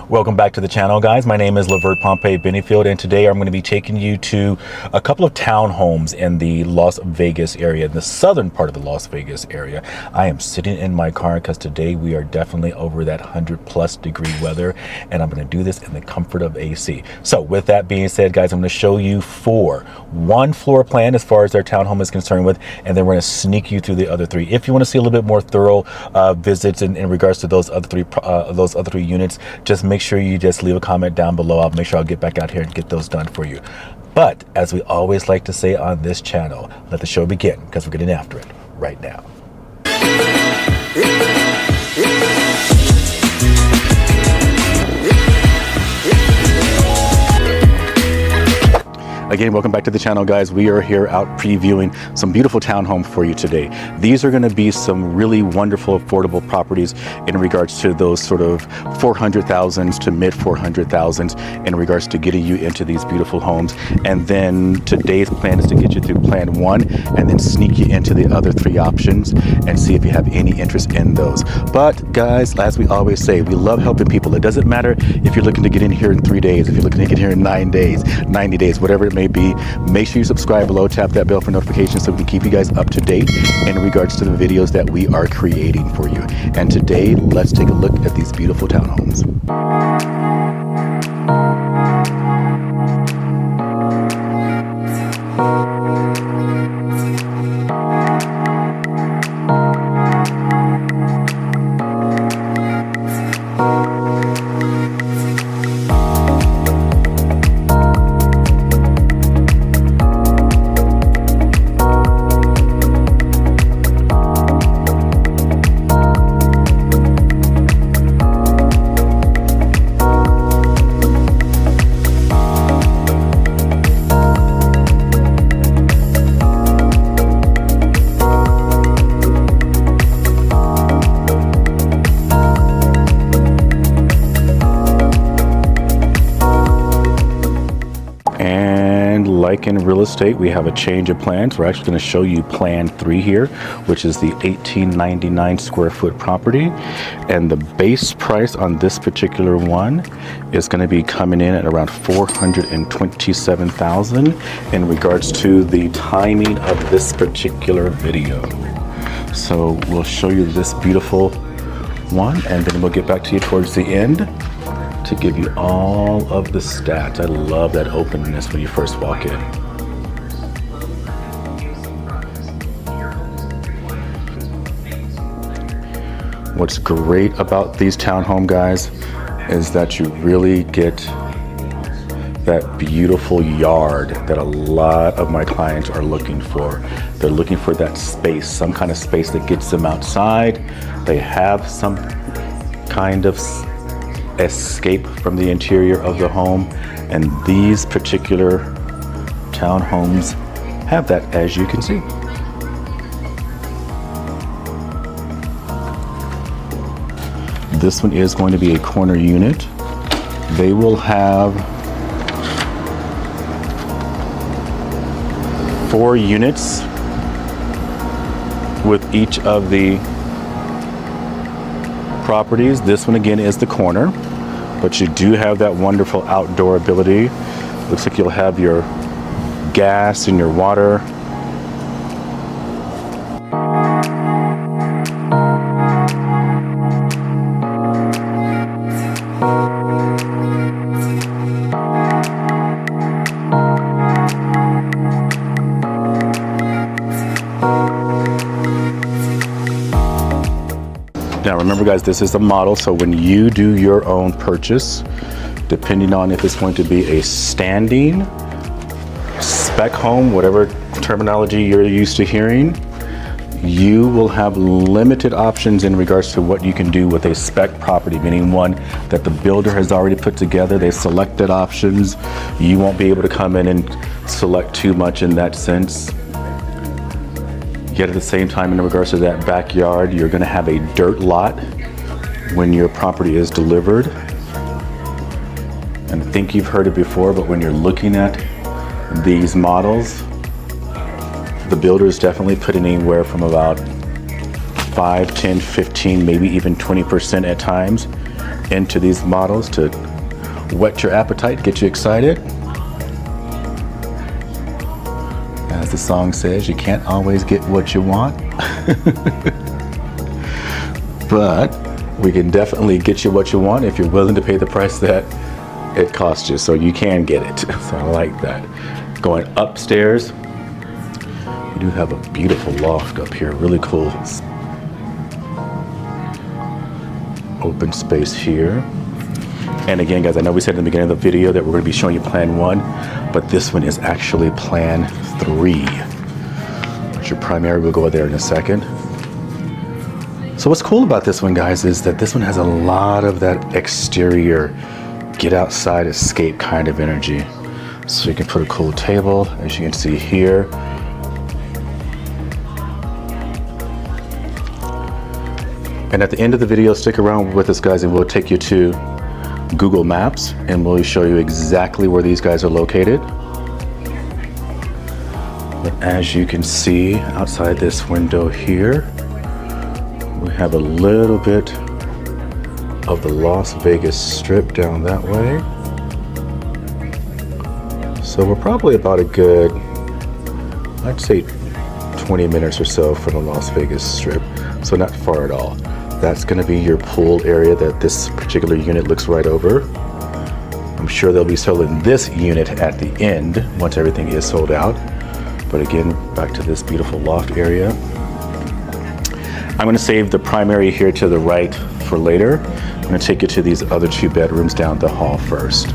Welcome back to the channel, guys. My name is Lavert Pompey Benefield, and today I'm going to be taking you to a couple of townhomes in the Las Vegas area, in the southern part of the Las Vegas area. I am sitting in my car because today we are definitely over that 100+ degree weather, and I'm going to do this in the comfort of AC. So with that being said, guys, I'm going to show you one floor plan as far as their townhome is concerned with, and then we're going to sneak you through the other three. If you want to see a little bit more thorough visits in regards to those other three units, just make sure you just leave a comment down below. I'll make sure I'll get back out here and get those done for you. But as we always like to say on this channel, let the show begin, because we're getting after it right now. Again, welcome back to the channel, guys. We are here out previewing some beautiful townhomes for you today. These are going to be some really wonderful, affordable properties in regards to those sort of 400,000s to mid 400,000s in regards to getting you into these beautiful homes. And then today's plan is to get you through plan one and then sneak you into the other three options and see if you have any interest in those. But guys, as we always say, we love helping people. It doesn't matter if you're looking to get in here in 3 days, if you're looking to get here in 9 days, 90 days, whatever it may be. Make sure you subscribe below, tap that bell for notifications so we can keep you guys up to date in regards to the videos that we are creating for you. And today, let's take a look at these beautiful townhomes. Like in real estate, we have a change of plans. We're actually going to show you plan 3 here, which is the 1899 square foot property. And the base price on this particular one is going to be coming in at around $427,000 in regards to the timing of this particular video. So we'll show you this beautiful one, and then we'll get back to you towards the end to give you all of the stats. I love that openness when you first walk in. What's great about these townhome, guys, is that you really get that beautiful yard that a lot of my clients are looking for. They're looking for that space, some kind of space that gets them outside. They have some kind of escape from the interior of the home, and these particular townhomes have that, as you can see. This one is going to be a corner unit. They will have 4 units with each of the properties. This one again is the corner, but you do have that wonderful outdoor ability. Looks like you'll have your gas and your water. Now remember, guys, this is a model, so when you do your own purchase, depending on if it's going to be a standing, spec home, whatever terminology you're used to hearing, you will have limited options in regards to what you can do with a spec property, meaning one that the builder has already put together. They've selected options. You won't be able to come in and select too much in that sense. Yet at the same time, in regards to that backyard, you're going to have a dirt lot when your property is delivered. And I think you've heard it before, but when you're looking at these models, the builders definitely put in anywhere from about 5, 10, 15, maybe even 20% at times into these models to whet your appetite, get you excited. As the song says, you can't always get what you want, but we can definitely get you what you want if you're willing to pay the price that it costs you, so you can get it. So I like that. Going upstairs, we do have a beautiful loft up here, really cool open space here. And again, guys, I know we said in the beginning of the video that we're going to be showing you plan 1, but this one is actually plan 3. That's your primary. We'll go there in a second. So what's cool about this one, guys, is that this one has a lot of that exterior get outside, escape kind of energy. So you can put a cool table, as you can see here. And at the end of the video, stick around with us, guys, and we'll take you to Google Maps and we'll show you exactly where these guys are located. But as you can see outside this window here, we have a little bit of the Las Vegas Strip down that way. So we're probably about a good, I'd say 20 minutes or so from the Las Vegas Strip, so not far at all. That's going to be your pool area that this particular unit looks right over. I'm sure they'll be selling this unit at the end once everything is sold out. But again, back to this beautiful loft area. I'm going to save the primary here to the right for later. I'm going to take you to these other 2 bedrooms down the hall first.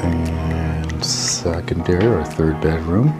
And secondary or 3rd bedroom.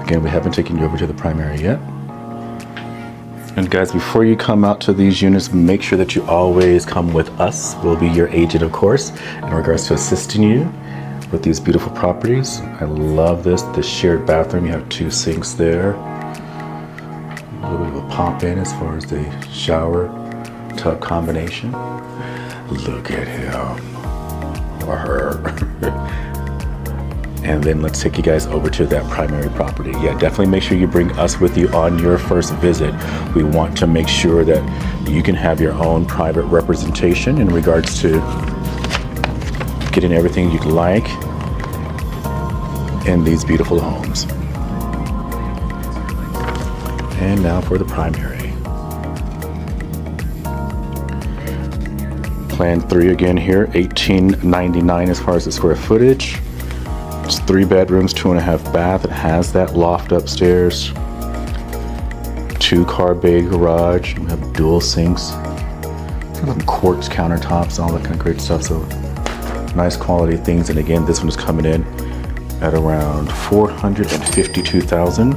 Again, we haven't taken you over to the primary yet. And guys, before you come out to these units, make sure that you always come with us. We'll be your agent, of course, in regards to assisting you with these beautiful properties. I love this. The shared bathroom, you have 2 sinks there. A little bit of a pop in as far as the shower tub combination. Look at him or her. And then let's take you guys over to that primary property. Yeah, definitely make sure you bring us with you on your first visit. We want to make sure that you can have your own private representation in regards to getting everything you'd like in these beautiful homes. And now for the primary. Plan 3 again here, $18.99 as far as the square footage. It's 3 bedrooms, 2.5 bath. It has that loft upstairs, 2-car bay garage. We have dual sinks, quartz countertops, all that kind of great stuff. So nice quality things. And again, this one is coming in at around $452,000.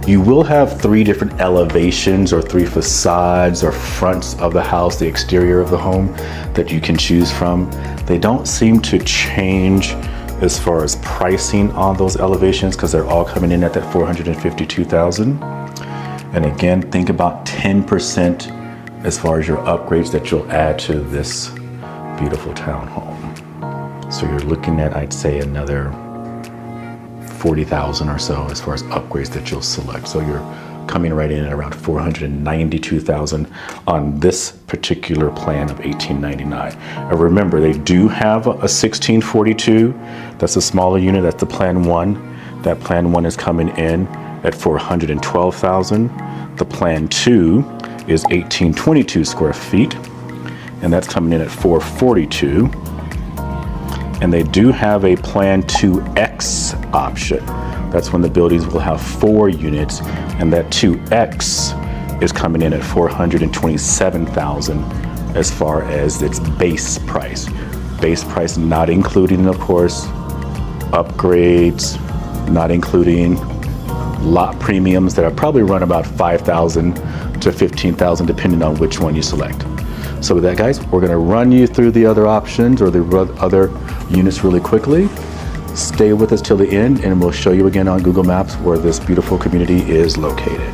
You will have 3 different elevations or 3 facades or fronts of the house, the exterior of the home that you can choose from. They don't seem to change as far as pricing on those elevations because they're all coming in at that $452,000. And again, think about 10% as far as your upgrades that you'll add to this beautiful townhome. So you're looking at, I'd say, another $40,000 or so as far as upgrades that you'll select. So you're coming right in at around $492,000 on this particular plan of $18.99. And remember, they do have a 1642. That's a smaller unit. That's the plan 1. That plan 1 is coming in at $412,000. The plan 2 is 1822 square feet, and that's coming in at $442,000. And they do have a plan 2X option. That's when the buildings will have 4 units, and that 2X is coming in at $427,000 as far as its base price. Base price not including, of course, upgrades, not including lot premiums that are probably run about $5,000 to $15,000 depending on which one you select. So with that, guys, we're gonna run you through the other options or the other units really quickly. Stay with us till the end and we'll show you again on Google Maps where this beautiful community is located.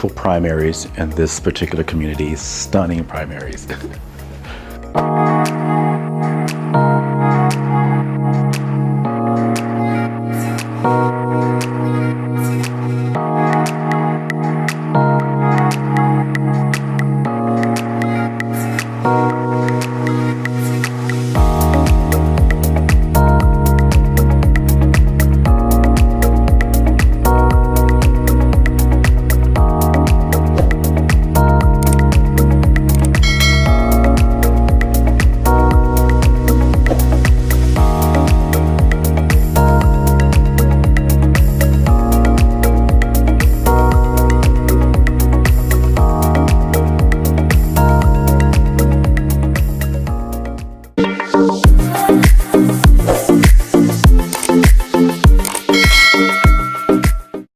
beautiful primaries in this particular community, stunning primaries.